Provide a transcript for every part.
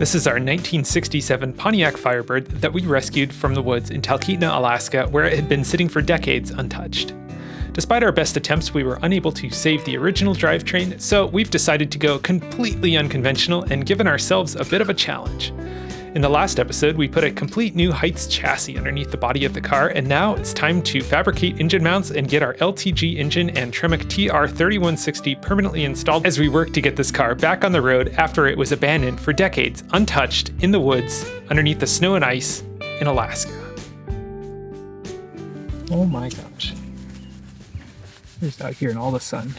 This is our 1967 Pontiac Firebird that we rescued from the woods in Talkeetna, Alaska, where it had been sitting for decades untouched. Despite our best attempts, we were unable to save the original drivetrain, so we've decided to go completely unconventional and given ourselves a bit of a challenge. In the last episode, we put a complete new Heights chassis underneath the body of the car, and now it's time to fabricate engine mounts and get our LTG engine and Tremec TR3160 permanently installed as we work to get this car back on the road after it was abandoned for decades, untouched, in the woods, underneath the snow and ice in Alaska. Oh my gosh. He's out here in all the sun.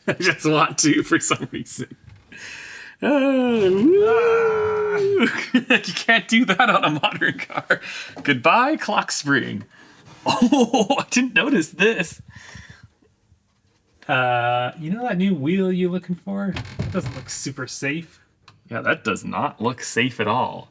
I just want to for some reason. You can't do that on a modern car. Goodbye, clock spring. Oh, I didn't notice this. You know that new wheel you're looking for? It doesn't look super safe. Yeah, that does not look safe at all.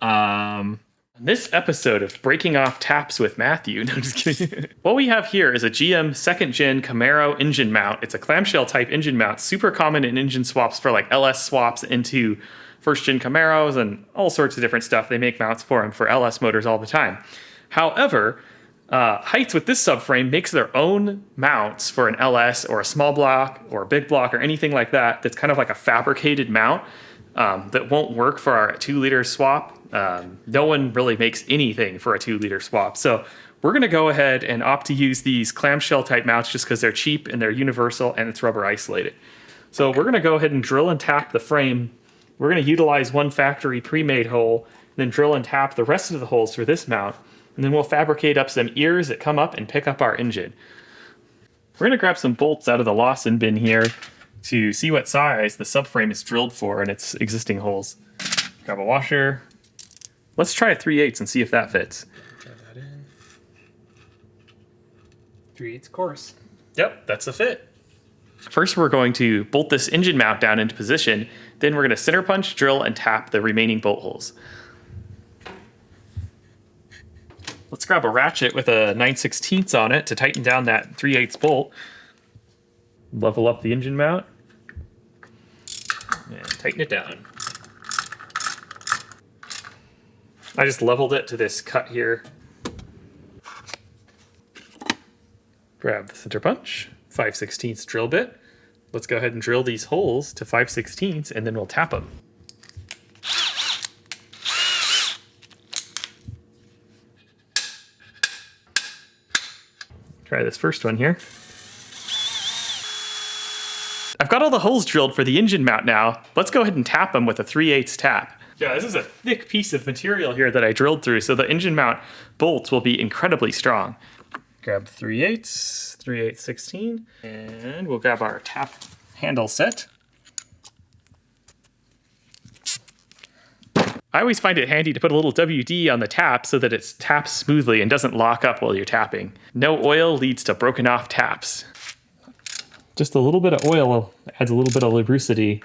This episode of Breaking Off Taps with Matthew. No, just kidding. What we have here is a GM second gen Camaro engine mount. It's a clamshell type engine mount, super common in engine swaps for like LS swaps into first gen Camaros and all sorts of different stuff. They make mounts for them for LS motors all the time. However, Heights with this subframe makes their own mounts for an LS or a small block or a big block or anything like that. That's kind of like a fabricated mount that won't work for our 2-liter swap. No one really makes anything for a 2-liter swap. So we're going to go ahead and opt to use these clamshell type mounts just because they're cheap and they're universal and it's rubber isolated. So we're going to go ahead and drill and tap the frame. We're going to utilize one factory pre-made hole, and then drill and tap the rest of the holes for this mount. And then we'll fabricate up some ears that come up and pick up our engine. We're going to grab some bolts out of the Lawson bin here to see what size the subframe is drilled for in its existing holes. Grab a washer. Let's try a 3/8 and see if that fits. Drive that in. 3/8 course. Yep, that's a fit. First, we're going to bolt this engine mount down into position. Then we're going to center punch, drill, and tap the remaining bolt holes. Let's grab a ratchet with a 9/16 on it to tighten down that 3/8 bolt. Level up the engine mount. And tighten it down. I just leveled it to this cut here. Grab the center punch, 5/16 drill bit. Let's go ahead and drill these holes to 5/16 and then we'll tap them. Try this first one here. I've got all the holes drilled for the engine mount now. Let's go ahead and tap them with a 3/8 tap. Yeah, this is a thick piece of material here that I drilled through, so the engine mount bolts will be incredibly strong. Grab 3/8, 3/8/16, and we'll grab our tap handle set. I always find it handy to put a little WD on the tap so that it taps smoothly and doesn't lock up while you're tapping. No oil leads to broken off taps. Just a little bit of oil adds a little bit of lubricity.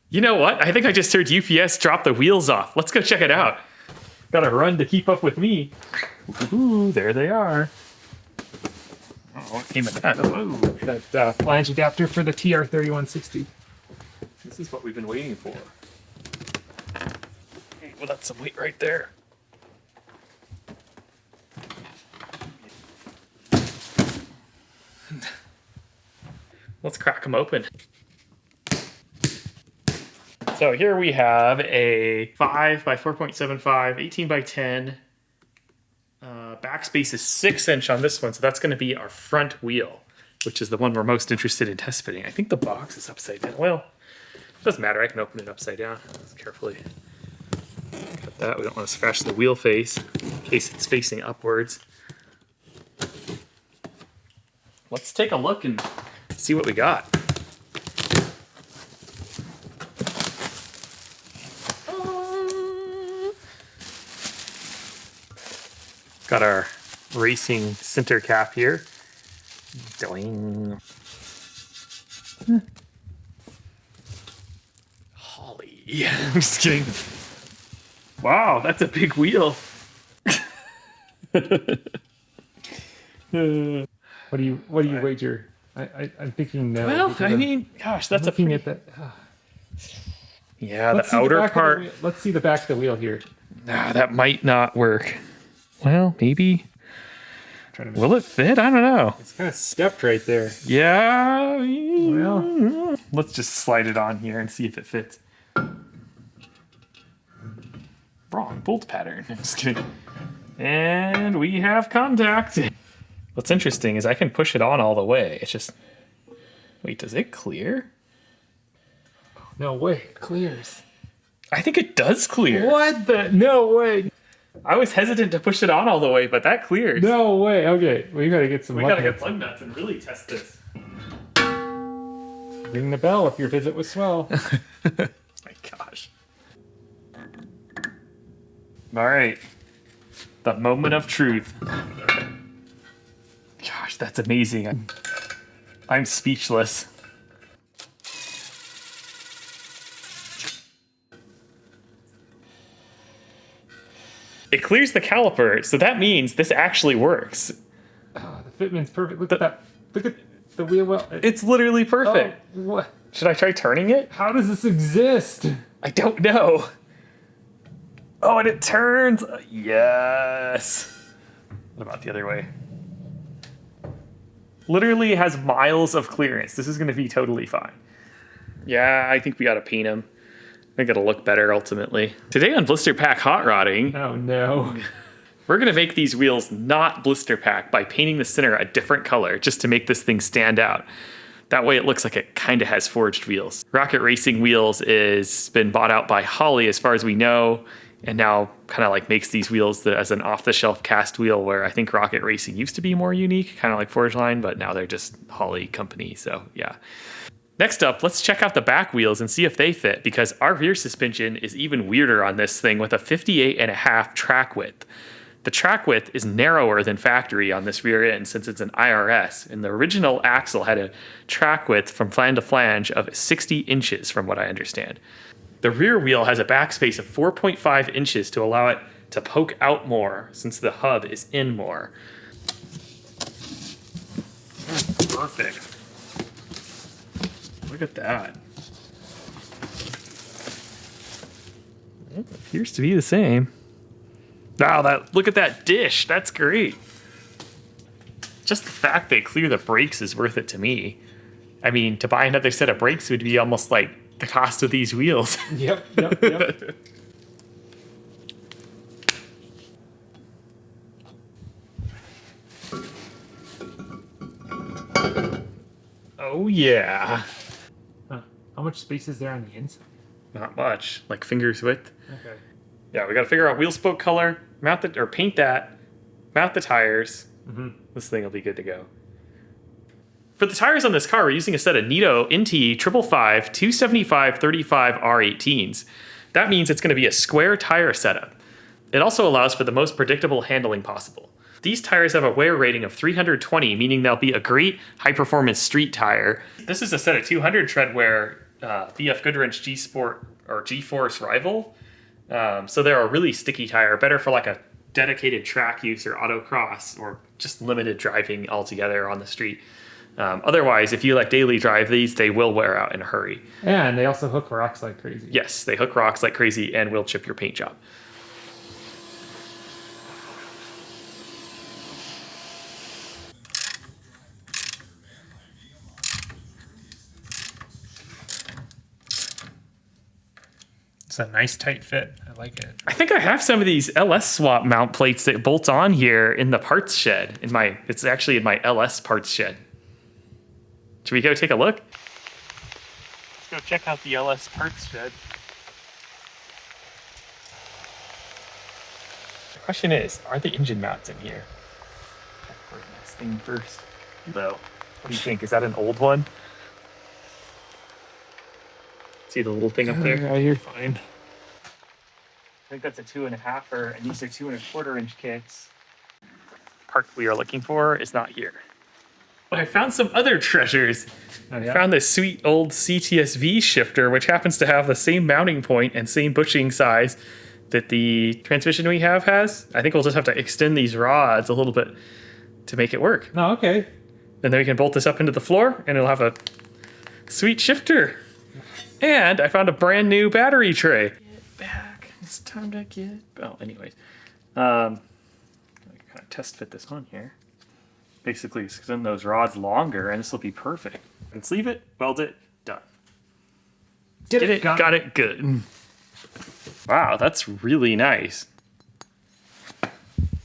You know what? I think I just heard UPS drop the wheels off. Let's go check it out. Gotta run to keep up with me. Ooh, there they are. Oh, what came in that? Ooh, that flange adapter for the TR3160. This is what we've been waiting for. Hey, well, that's some weight right there. Let's crack them open. So here we have a 5 by 4.75, 18 by 10. Backspace is 6" on this one, so that's going to be our front wheel, which is the one we're most interested in test fitting. I think the box is upside down. Well, it doesn't matter. I can open it upside down. Let's carefully cut that. We don't want to scratch the wheel face in case it's facing upwards. Let's take a look and see what we got. Got our racing center cap here. Doing. Holly. I'm just kidding. Wow, that's a big wheel. What do you wager? I'm thinking no. Well, because I mean, gosh, that's looking at that. Yeah, Let's the see outer back of the part. wheel. Let's see the back of the wheel here. That might not work. Well, maybe. Trying to make Will it fit? I don't know. It's kind of stepped right there. Yeah. Well, Let's just slide it on here and see if it fits. Wrong bolt pattern. I'm just kidding. And we have contact. What's interesting is I can push it on all the way. It's just... Wait, does it clear? no way. It clears. I think it does clear. What the? No way. I was hesitant to push it on all the way, but that clears. No way. Okay, we gotta get some. We lug gotta get nuts. lug nuts and really test this. Ring the bell if your visit was swell. My gosh. All right. The moment of truth. Gosh, that's amazing. I'm speechless. It clears the caliper, so that means this actually works. Oh, the fitment's perfect. Look at that. Look at the wheel well. It's literally perfect. Oh, what? Should I try turning it? How does this exist? I don't know. Oh, and it turns. Yes. What about the other way? Literally has miles of clearance. This is going to be totally fine. Yeah, I think we got to paint them. I think it'll look better ultimately. Today on Blister Pack Hot Rodding, Oh no. we're going to make these wheels not blister pack by painting the center a different color just to make this thing stand out. That way it looks like it kind of has forged wheels. Rocket Racing Wheels is been bought out by Holley as far as we know, and now kind of like makes these wheels as an off-the-shelf cast wheel, where I think Rocket Racing used to be more unique, kind of like Forge Line, but now they're just Holley company, so yeah. Next up, let's check out the back wheels and see if they fit, because our rear suspension is even weirder on this thing with a 58.5 track width. The track width is narrower than factory on this rear end since it's an IRS, and the original axle had a track width from flange to flange of 60 inches from what I understand. The rear wheel has a backspace of 4.5 inches to allow it to poke out more since the hub is in more. Perfect. Look at that. It appears to be the same. Wow, look at that dish. That's great. Just the fact they clear the brakes is worth it to me. I mean, to buy another set of brakes would be almost like the cost of these wheels. Yep. Oh yeah. How much space is there on the inside? Not much, like fingers width. Okay. Yeah, we got to figure out wheel spoke color, paint that, mount the tires. Mm-hmm. This thing will be good to go. For the tires on this car, we're using a set of Nitto NT 555 275 35 R18s. That means it's going to be a square tire setup. It also allows for the most predictable handling possible. These tires have a wear rating of 320, meaning they'll be a great high-performance street tire. This is a set of 200 tread wear BF Goodwrench G Sport or G-Force Rival. So they're a really sticky tire, better for like a dedicated track use or autocross or just limited driving altogether on the street. Otherwise, if you like daily drive these, they will wear out in a hurry. And they also hook rocks like crazy. Yes, they hook rocks like crazy and will chip your paint job. It's a nice tight fit. I like it. I think I have some of these LS Swap mount plates that bolt on here in the parts shed. It's actually in my LS parts shed. Should we go take a look? Let's go check out the LS parts shed. The question is, are the engine mounts in here? Check for this thing first. Though, what do you think? Is that an old one? See the little thing up there? Yeah, you're fine. I think that's a 2.5 and these are 2.25 inch kits. Part we are looking for is not here. But I found some other treasures. Oh, yeah? I found this sweet old CTSV shifter, which happens to have the same mounting point and same bushing size that the transmission we has. I think we'll just have to extend these rods a little bit to make it work. No, okay. And then we can bolt this up into the floor and it'll have a sweet shifter. And I found a brand new battery tray. Get back. It's time to get... Oh, anyways. I kind of test fit this on here. Basically, extend those rods longer and this will be perfect. And sleeve it, weld it, done. Did it, got it, good. Wow, that's really nice.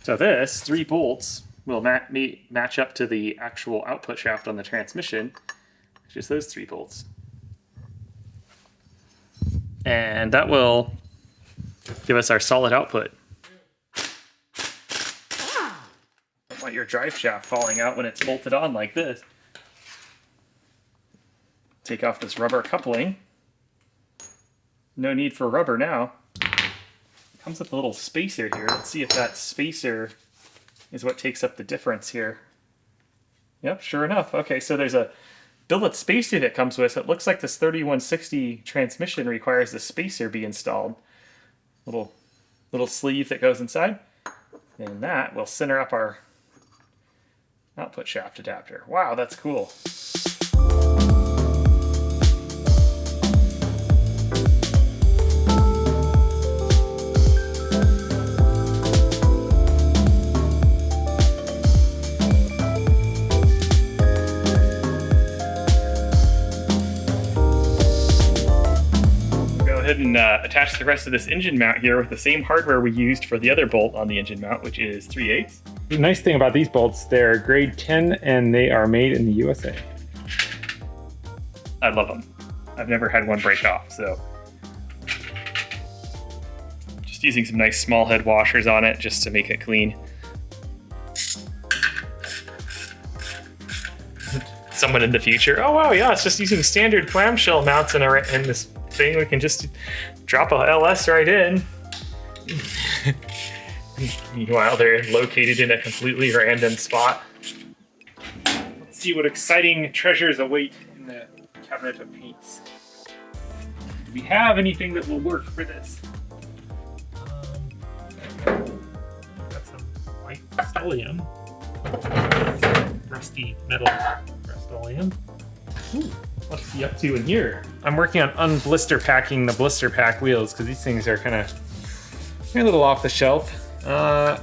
So this, 3 bolts, will match up to the actual output shaft on the transmission. Just those 3 bolts. And that will give us our solid output. Don't want your drive shaft falling out when it's bolted on like this. Take off this rubber coupling. No need for rubber now. It comes with a little spacer here. Let's see if that spacer is what takes up the difference here. Yep, sure enough. Okay, so there's a billet spacer that comes with it. It looks like this 3160 transmission requires the spacer be installed. Little sleeve that goes inside. And that will center up our output shaft adapter. Wow, that's cool. And attach the rest of this engine mount here with the same hardware we used for the other bolt on the engine mount, which is 3/8. The nice thing about these bolts, they're grade 10 and they are made in the USA. I love them. I've never had one break off, so. Just using some nice small head washers on it just to make it clean. Someone in the future, oh wow, yeah, it's just using standard clamshell mounts in this thing. We can just drop a LS right in. Meanwhile, they're located in a completely random spot. Let's see what exciting treasures await in the cabinet of paints. Do we have anything that will work for this? Got some white Rust-Oleum. Rusty metal Rust-Oleum. Ooh. What's he up to in here? I'm working on unblister packing the blister pack wheels because these things are kind of a little off the shelf. The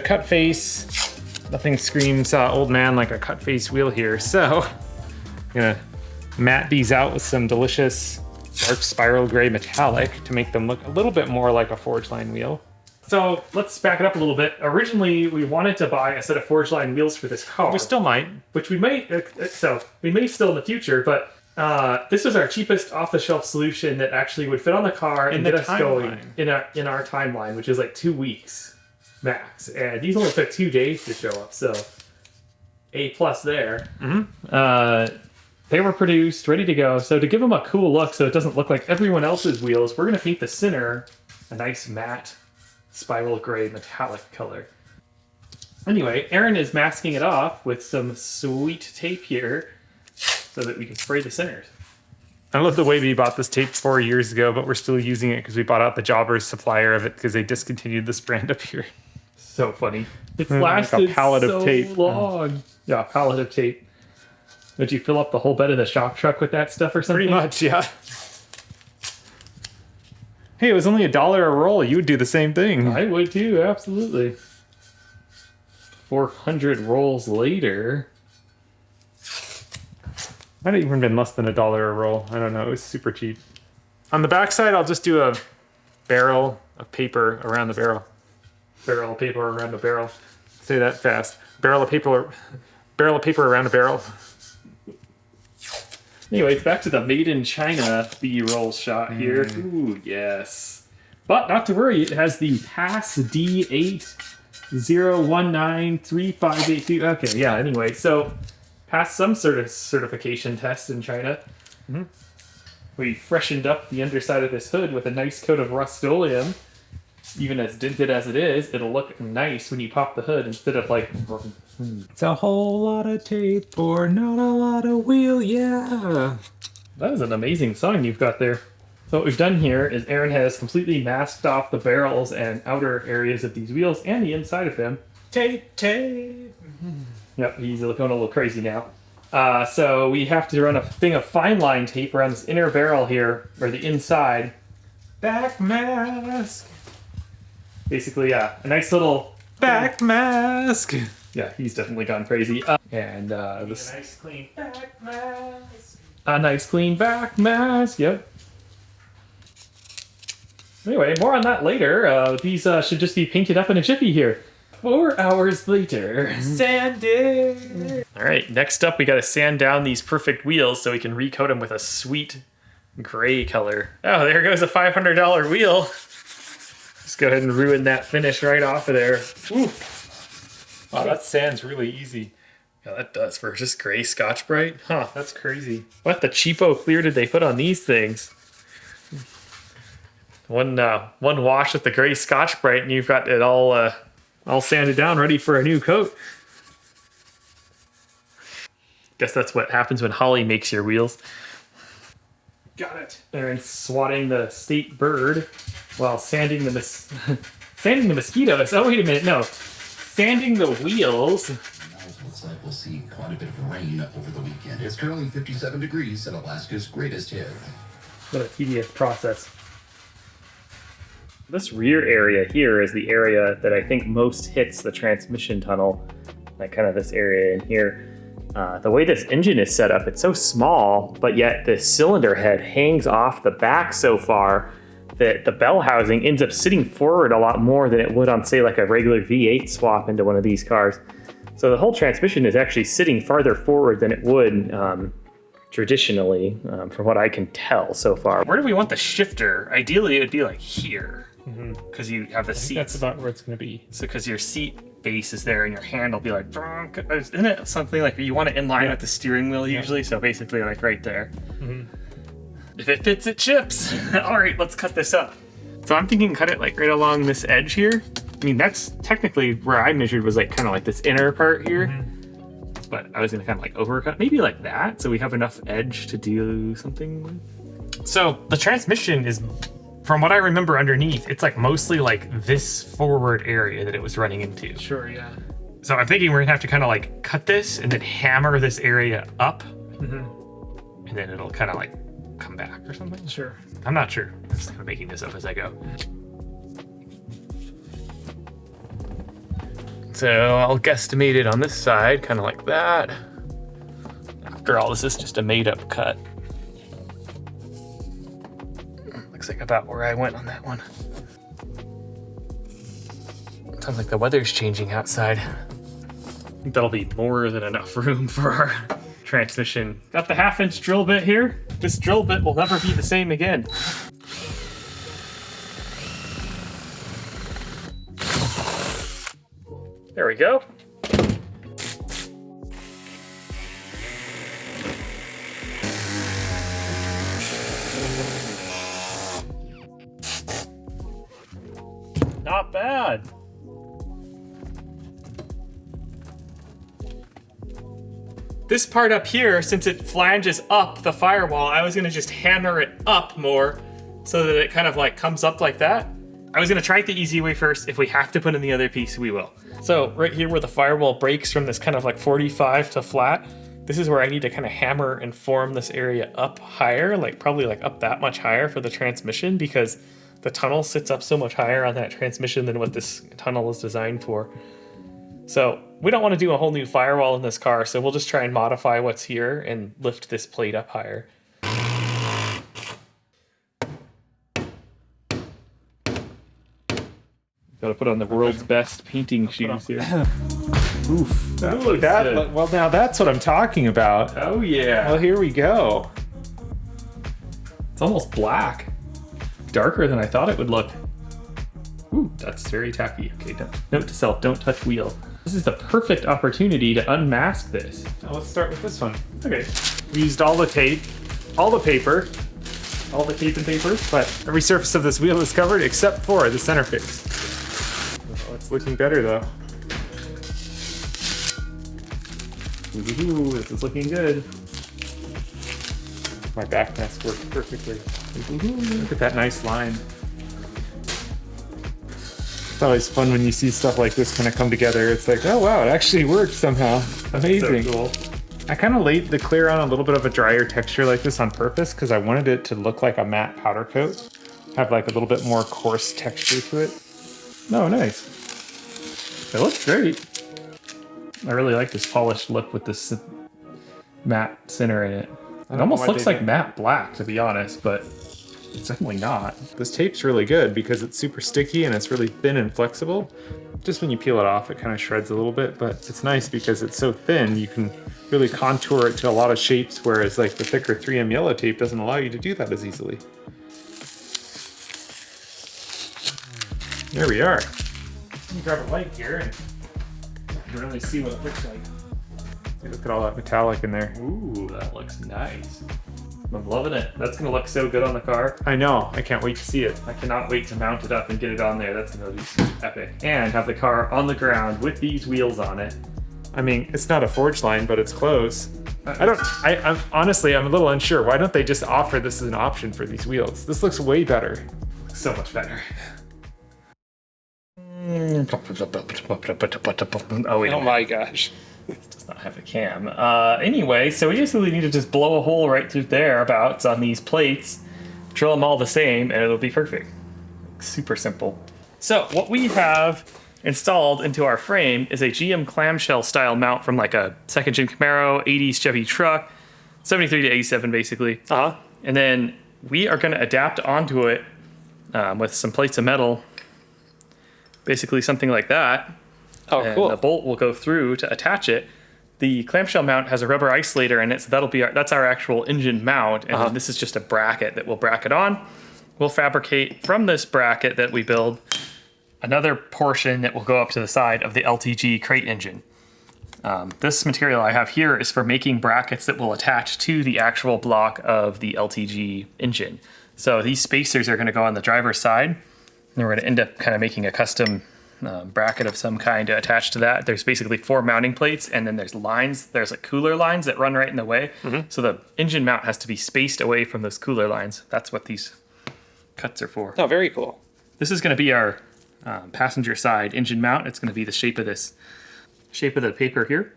cut face, nothing screams old man like a cut face wheel here. So I'm gonna matte these out with some delicious dark spiral gray metallic to make them look a little bit more like a forge line wheel. So let's back it up a little bit. Originally, we wanted to buy a set of forge line wheels for this car. We still might. Which we may, we may still in the future, but this was our cheapest off-the-shelf solution that actually would fit on the car and get us going in our timeline, which is like 2 weeks max. And these only took 2 days to show up, so A+ there. Mm-hmm. They were produced, ready to go. So to give them a cool look so it doesn't look like everyone else's wheels, we're going to paint the center a nice matte spiral gray metallic color. Anyway, Aaron is masking it off with some sweet tape here so that we can spray the centers. I love the way we bought this tape 4 years ago, but we're still using it because we bought out the Jobbers supplier of it because they discontinued this brand up here. So funny. It's lasted like a pallet so of tape. long. Yeah, a pallet of tape. Did you fill up the whole bed of the shock truck with that stuff or something? Pretty much, yeah. Hey, it was only $1 a roll. You would do the same thing. I would too, absolutely. 400 rolls later. Might have even been less than $1 a roll. I don't know. It was super cheap. On the back side, I'll just do a barrel of paper around the barrel. Barrel of paper around the barrel. Say that fast. Barrel of paper around a barrel. Anyways, back to the Made in China B-roll shot here. Ooh, yes. But not to worry, it has the PASS D80193582. Okay, yeah, anyway, so passed some sort of certification test in China. Mm-hmm. We freshened up the underside of this hood with a nice coat of Rust-Oleum. Even as dented as it is, it'll look nice when you pop the hood instead of like... It's a whole lot of tape or not a lot of wheel, yeah. That is an amazing song you've got there. So what we've done here is Aaron has completely masked off the barrels and outer areas of these wheels and the inside of them. Tape. Yep, he's going a little crazy now. So we have to run a thing of fine line tape around this inner barrel here, or the inside. Back mask. Basically, a nice little Back mask. Yeah, he's definitely gone crazy. And this A nice clean back mask. a nice clean back mask. Yep. Anyway, more on that later. These should just be painted up in a jiffy here. 4 hours later. Sanded. All right, next up we got to sand down these perfect wheels so we can recoat them with a sweet gray color. Oh, there goes a $500 wheel. Just go ahead and ruin that finish right off of there. Ooh. Wow, that sand's really easy. Yeah, that does for just gray Scotch-Brite. Huh. That's crazy. What the cheapo clear did they put on these things? One wash with the gray Scotch-Brite and you've got it all sanded down, ready for a new coat. Guess that's what happens when Holly makes your wheels. Got it. And swatting the state bird while sanding the sanding the mosquitoes. Oh, wait a minute, no. Sanding the wheels. Looks like we'll see quite a bit of rain over the weekend. It's currently 57 degrees at Alaska's greatest hit. What a tedious process. This rear area here is the area that I think most hits the transmission tunnel. Like kind of this area in here. The way this engine is set up, it's so small, but yet the cylinder head hangs off the back so far that the bell housing ends up sitting forward a lot more than it would on, say, like a regular V8 swap into one of these cars. So the whole transmission is actually sitting farther forward than it would traditionally, from what I can tell so far. Where do we want the shifter? Ideally, it would be like here, because you have the seat. That's about where it's going to be. So because your seat base is there and your hand will be like, isn't it something like you want it in line with the steering wheel usually? So basically like right there. If it fits, it chips. All right, let's cut this up. So I'm thinking cut it like right along this edge here. I mean, that's technically where I measured was like kind of like this inner part here. But I was gonna kind of like overcut, maybe like that. So we have enough edge to do something with. So the transmission is, from what I remember underneath, it's like mostly like this forward area that it was running into. Sure, yeah. So I'm thinking we're gonna have to kind of like cut this and then hammer this area up. And then it'll kind of like come back or something. Sure. I'm not sure. I'm just kind of making this up as I go. So I'll guesstimate it on this side, kind of like that. After all, this is just a made up cut. Looks like about where I went on that one. Sounds like the weather's changing outside. I think that'll be more than enough room for our transmission. Got the 1/2-inch drill bit here. This drill bit will never be the same again. There we go. Not bad. This part up here, since it flanges up the firewall, I was gonna just hammer it up more so that it kind of like comes up like that. I was gonna try it the easy way first. If we have to put in the other piece, we will. So right here where the firewall breaks from this kind of like 45 to flat, this is where I need to kind of hammer and form this area up higher, like probably like up that much higher for the transmission, because the tunnel sits up so much higher on that transmission than what this tunnel is designed for. So we don't want to do a whole new firewall in this car, so we'll just try and modify what's here and lift this plate up higher. Gotta put on the world's best painting shoes here. Oof. Well, now that's what I'm talking about. Oh yeah. Well, here we go. It's almost black. Darker than I thought it would look. Ooh, that's very tacky. Okay, note to self, don't touch wheel. This is the perfect opportunity to unmask this. Now let's start with this one. Okay. We used all the tape, all the paper, all the tape and paper, but Every surface of this wheel is covered except for the center face. Oh, it's looking better though. ooh, this is looking good. My back mask worked perfectly. Look at that nice line. It's always fun when you see stuff like this kind of come together. It's like, oh wow, it actually worked somehow. Amazing. So cool. I kind of laid the clear on a little bit of a drier texture like this on purpose because I wanted it to look like a matte powder coat. Have like a little bit more coarse texture to it. Oh, nice. It looks great. I really like this polished look with this matte center in it. It almost looks like matte black, to be honest, but it's definitely not. This tape's really good because it's super sticky and it's really thin and flexible. Just when you peel it off, it kind of shreds a little bit, but it's nice because it's so thin, you can really contour it to a lot of shapes, whereas like the thicker 3M yellow tape doesn't allow you to do that as easily. There we are. Let me grab a light here and you can really see what it looks like. Look at all that metallic in there. Ooh, that looks nice. I'm loving it. That's gonna look so good on the car. I know, I can't wait to see it. I cannot wait to mount it up and get it on there. That's gonna be so epic. And have the car on the ground with these wheels on it. I mean, it's not a forge line, but it's close. I'm honestly, I'm a little unsure. Why don't they just offer this as an option for these wheels? This looks way better. So much better. Oh wait. Oh my gosh. It does not have a cam. Anyway, so we basically need to just blow a hole right through thereabouts on these plates, drill them all the same, and it'll be perfect. Super simple. So what we have installed into our frame is a GM clamshell style mount from like a second gen Camaro, 80s Chevy truck, 73 to 87 basically. And then we are going to adapt onto it with some plates of metal, basically something like that. Oh, and cool. the bolt will go through to attach it. The clamshell mount has a rubber isolator in it, so that's our actual engine mount, and then this is just a bracket that we'll bracket on. We'll fabricate from this bracket that we build another portion that will go up to the side of the LTG crate engine. This material I have here is for making brackets that will attach to the actual block of the LTG engine. So these spacers are going to go on the driver's side, and we're going to end up kind of making a custom bracket of some kind to attach to that. There's basically 4 mounting plates, and then there's lines. There's like cooler lines that run right in the way. So the engine mount has to be spaced away from those cooler lines. That's what these cuts are for. Oh, very cool. This is going to be our passenger side engine mount. It's going to be the shape of the paper here,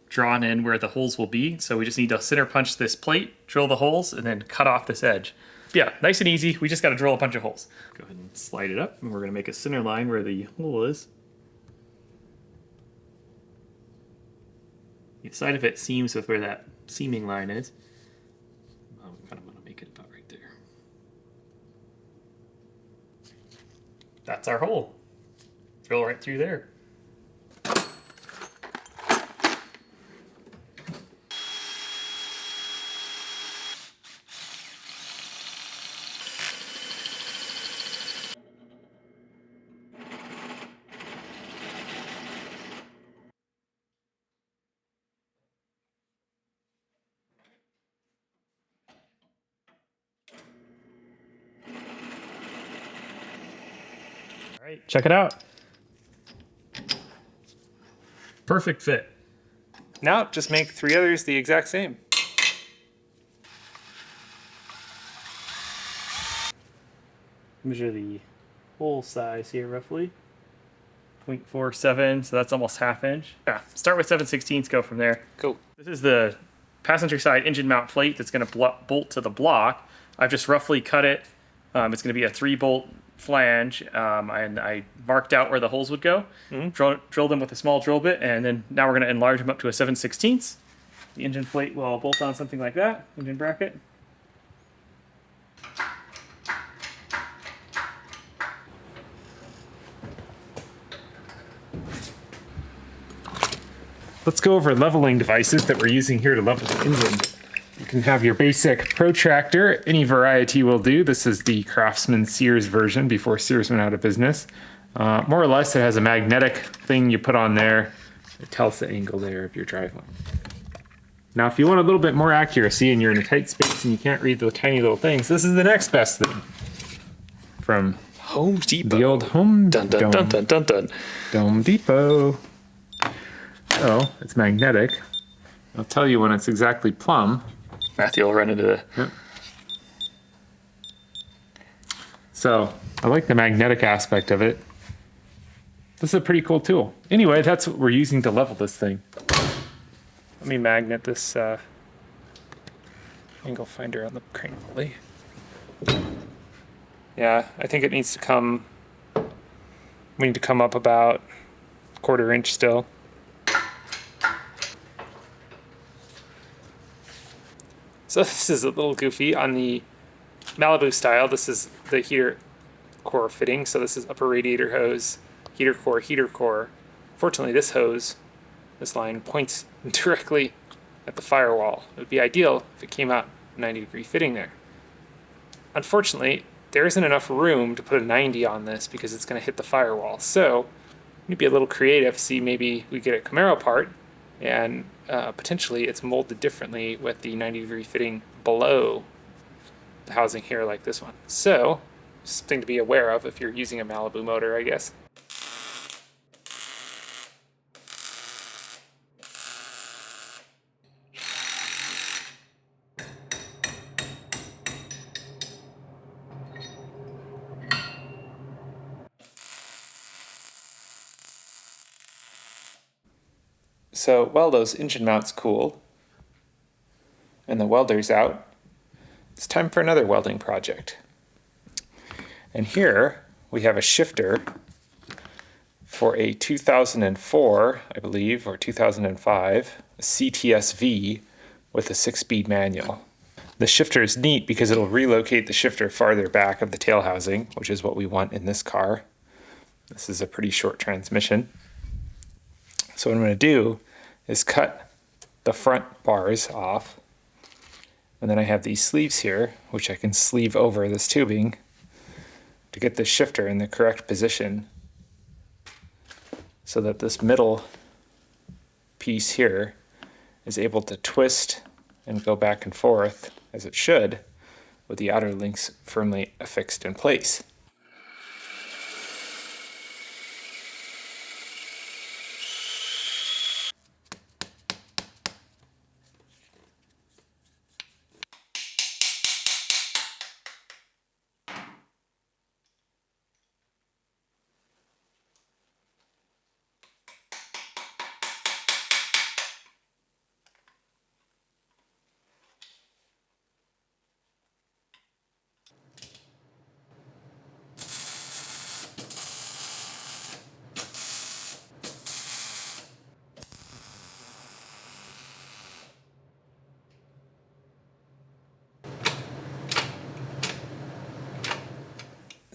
drawn in where the holes will be. So we just need to center punch this plate, drill the holes, and then cut off this edge. Yeah, nice and easy. We just got to drill a bunch of holes. Go ahead and slide it up, and we're going to make a center line where the hole is. You decide if it seams with where that seaming line is. I kind of want to make it about right there. That's our hole. Drill right through there. All right, check it out. Perfect fit. Now just make 3 others the exact same. Measure the hole size here roughly. 0.47, so that's almost ½ inch. Yeah, start with 7/16, go from there. Cool. This is the passenger side engine mount plate that's going to bolt to the block. I've just roughly cut it. It's going to be a 3-bolt flange, and I marked out where the holes would go. Drilled them with a small drill bit, and then now we're going to enlarge them up to a 7/16. The engine plate will bolt on something like that, engine bracket. Let's go over leveling devices that we're using here to level the engine. You can have your basic protractor. Any variety will do. This is the Craftsman Sears version before Sears went out of business. More or less, it has a magnetic thing you put on there. It tells the angle there of your drive line. Now, if you want a little bit more accuracy and you're in a tight space and you can't read the tiny little things, this is the next best thing. From Home Depot. the old Home Dun dun dun dun dun dun. Dome Depot. So, it's magnetic. I'll tell you when it's exactly plumb. Matthew will run into the... Yep. So, I like the magnetic aspect of it. This is a pretty cool tool. Anyway, that's what we're using to level this thing. Let me magnet this angle finder on the crank pulley. Yeah, I think it needs to come, we need to come up about 1/4 inch still. So this is a little goofy. On the Malibu style, this is the heater core fitting. So this is upper radiator hose, heater core. Fortunately, this hose, this line points directly at the firewall. It would be ideal if it came out 90-degree fitting there. Unfortunately, there isn't enough room to put a 90 on this because it's going to hit the firewall. So we need to be a little creative, see maybe we get a Camaro part and potentially it's molded differently with the 90-degree fitting below the housing here like this one. So something to be aware of if you're using a Malibu motor, I guess. So while those engine mounts cool and the welder's out, it's time for another welding project. And here we have a shifter for a 2004, I believe, or 2005 CTSV with a 6-speed manual. The shifter is neat because it'll relocate the shifter farther back of the tail housing, which is what we want in this car. This is a pretty short transmission. So what I'm going to do is cut the front bars off. And then I have these sleeves here, which I can sleeve over this tubing to get the shifter in the correct position so that this middle piece here is able to twist and go back and forth as it should with the outer links firmly affixed in place.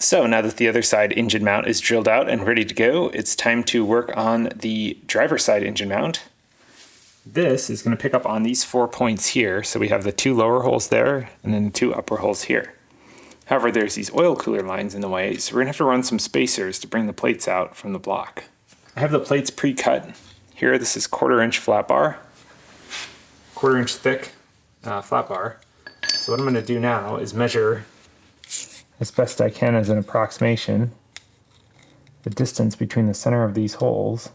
So now that the other side engine mount is drilled out and ready to go, it's time to work on the driver's side engine mount. This is going to pick up on these 4 points here. So we have the 2 lower holes there and then the 2 upper holes here. However, there's these oil cooler lines in the way, so we're going to have to run some spacers to bring the plates out from the block. I have the plates pre-cut. Here, this is 1/4 inch flat bar, 1/4 inch thick flat bar. So what I'm going to do now is measure as best I can as an approximation the distance between the center of these holes.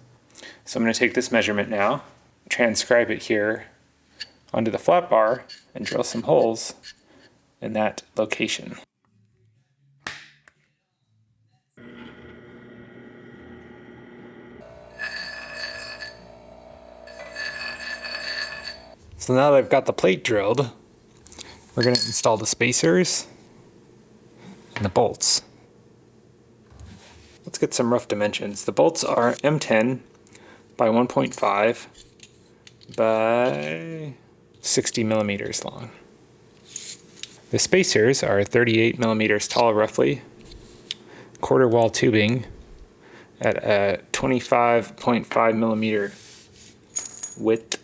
So I'm going to take this measurement now, transcribe it here onto the flat bar, and drill some holes in that location. So now that I've got the plate drilled, we're going to install the spacers and the bolts. Let's get some rough dimensions. The bolts are M10 by 1.5 by 60 millimeters long. The spacers are 38 millimeters tall roughly, 1/4 wall tubing at a 25.5 millimeter width.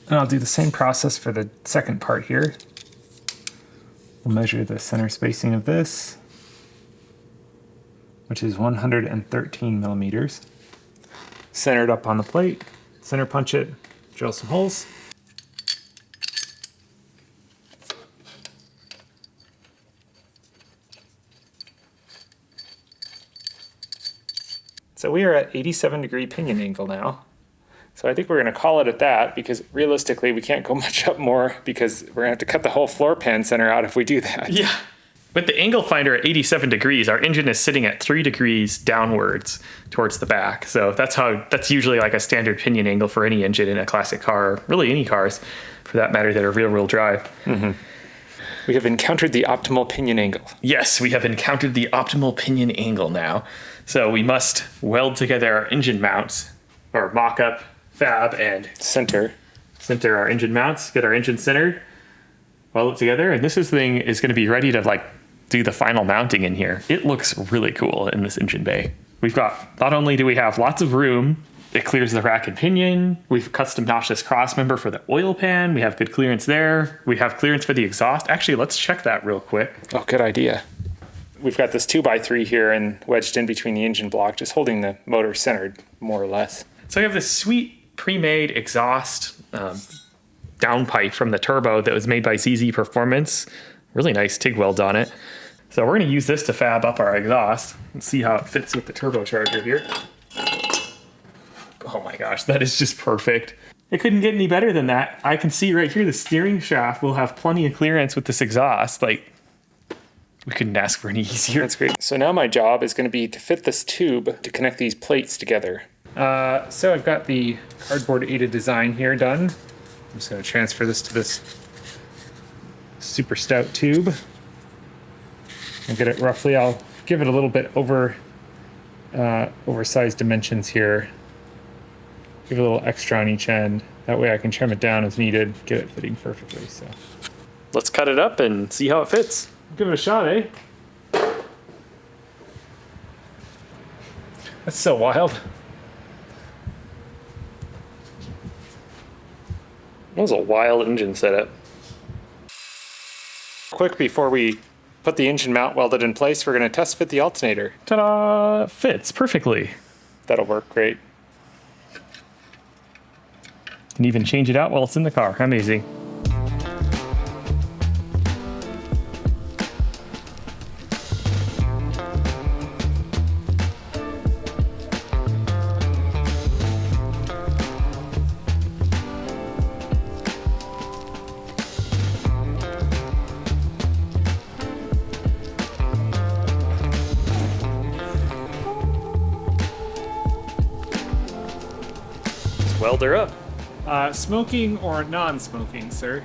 And I'll do the same process for the second part here. We'll measure the center spacing of this, which is 113 millimeters. Center it up on the plate, center punch it, drill some holes. So we are at 87-degree pinion angle now. So I think we're going to call it at that, because realistically we can't go much up more, because we're going to have to cut the whole floor pan center out if we do that. Yeah. With the angle finder at 87 degrees, our engine is sitting at 3 degrees downwards towards the back. So that's usually like a standard pinion angle for any engine in a classic car, or really any cars for that matter that are rear-wheel drive. Mm-hmm. We have encountered the optimal pinion angle. Yes, we have encountered the optimal pinion angle now. So we must weld together our engine mounts, or mock up, fab, and center our engine mounts, get our engine centered, weld it together, and this thing is going to be ready to like do the final mounting in here. It looks really cool in this engine bay. We've got, not only do we have lots of room, it clears the rack and pinion. We've custom notched this cross member for the oil pan. We have good clearance there. We have clearance for the exhaust. Actually, let's check that real quick. Oh, good idea. We've got this 2x3 here and wedged in between the engine block, just holding the motor centered, more or less. So we have this sweet pre-made exhaust downpipe from the turbo that was made by ZZ Performance. Really nice TIG weld on it. So we're going to use this to fab up our exhaust and see how it fits with the turbocharger here. Oh my gosh, that is just perfect. It couldn't get any better than that. I can see right here the steering shaft will have plenty of clearance with this exhaust. Like, we couldn't ask for any easier. That's great. So now my job is going to be to fit this tube to connect these plates together. So I've got the cardboard aided design here done. I'm just going to transfer this to this super stout tube and get it roughly. I'll give it a little bit oversized dimensions here. Give it a little extra on each end. That way I can trim it down as needed, get it fitting perfectly. So let's cut it up and see how it fits. give it a shot, eh? That's so wild. That was a wild engine setup. Quick, before we put the engine mount welded in place, we're going to test fit the alternator. Ta-da! Fits perfectly. That'll work great. Can even change it out while it's in the car. Amazing. Weld her up. Smoking or non-smoking, sir?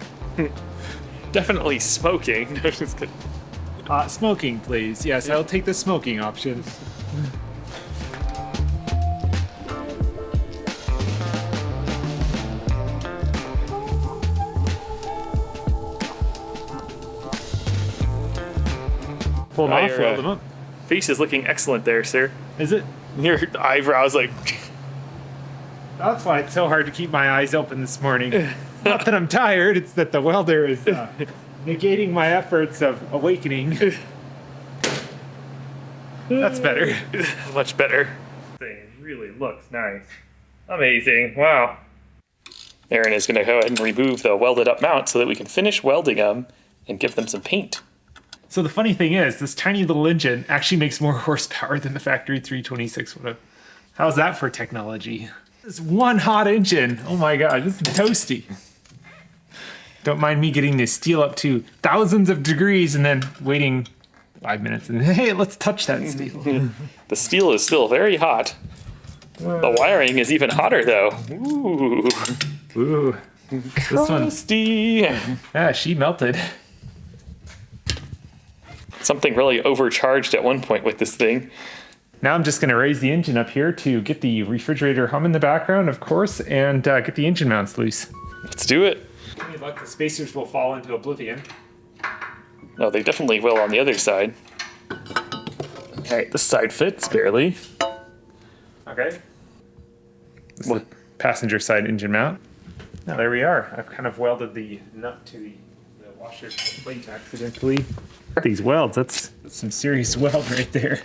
Definitely smoking. No, just kidding. Smoking, please. Yes, I'll take the smoking option. Pull them off, weld them up. Face is looking excellent there, sir. Is it? Your eyebrows like... That's why it's so hard to keep my eyes open this morning. Not that I'm tired, it's that the welder is negating my efforts of awakening. That's better. Much better. Thing really looks nice. Amazing. Wow. Aaron is going to go ahead and remove the welded up mount so that we can finish welding them and give them some paint. So the funny thing is, this tiny little engine actually makes more horsepower than the factory 326 would have. How's that for technology? This one hot engine. Oh my god, this is toasty. Don't mind me getting this steel up to thousands of degrees and then waiting 5 minutes and hey, let's touch that steel. The steel is still very hot. The wiring is even hotter though. Ooh. Ooh. This one. Crusty. Yeah, she melted. Something really overcharged at one point with this thing. Now I'm just going to raise the engine up here to get the refrigerator hum in the background, of course, and get the engine mounts loose. Let's do it. Any luck, the spacers will fall into oblivion. No, they definitely will on the other side. Okay, this side fits barely. Okay. This is the passenger side engine mount. Now there we are. I've kind of welded the nut to the washer plate accidentally. These welds, that's some serious weld right there.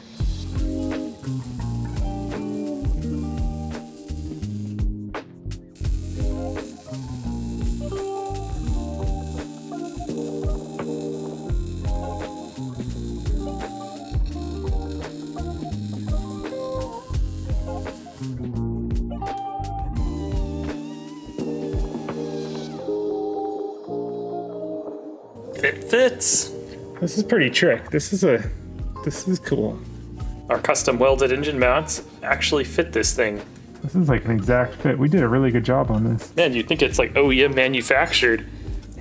If it fits. This is pretty trick. This is cool. Our custom welded engine mounts actually fit this thing. This is like an exact fit. We did a really good job on this. Man, you'd think it's like OEM manufactured.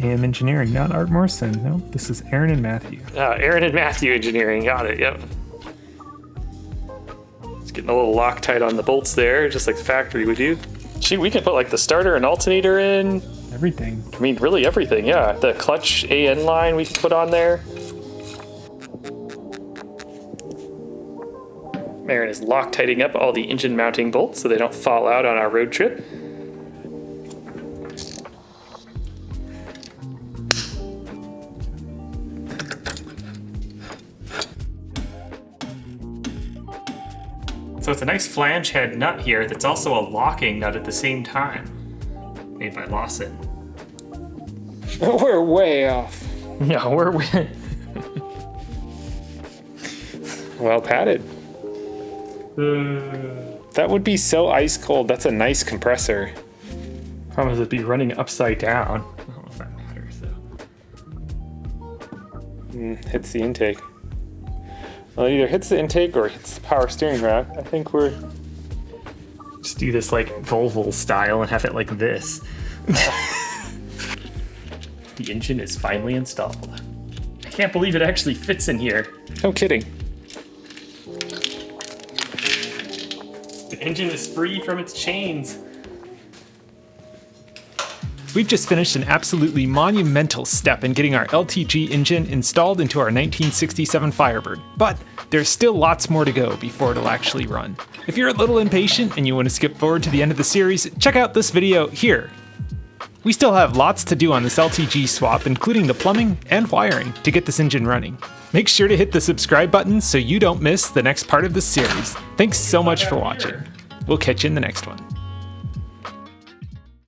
AM Engineering, not Art Morrison. No, this is Aaron and Matthew. Aaron and Matthew Engineering, got it, yep. Just getting a little Loctite on the bolts there, just like the factory would do. Gee, we can put like the starter and alternator in. Everything. I mean, really everything, yeah. The clutch AN line we can put on there. Aaron is Loctiting up all the engine mounting bolts so they don't fall out on our road trip. So it's a nice flange head nut here that's also a locking nut at the same time. Made by Lawson. We're way off. Yeah, we're well padded. That would be so ice cold. That's a nice compressor. Problem is it'd be running upside down. I don't know if that matters though. Hits the intake. Well, it either hits the intake or hits the power steering rack. I think we're... Just do this like Volvo style and have it like this. The engine is finally installed. I can't believe it actually fits in here. No kidding. The engine is free from its chains. We've just finished an absolutely monumental step in getting our LTG engine installed into our 1967 Firebird, but there's still lots more to go before it'll actually run. If you're a little impatient and you want to skip forward to the end of the series, check out this video here. We still have lots to do on this LTG swap, including the plumbing and wiring to get this engine running. Make sure to hit the subscribe button so you don't miss the next part of this series. Thanks so much for watching. We'll catch you in the next one.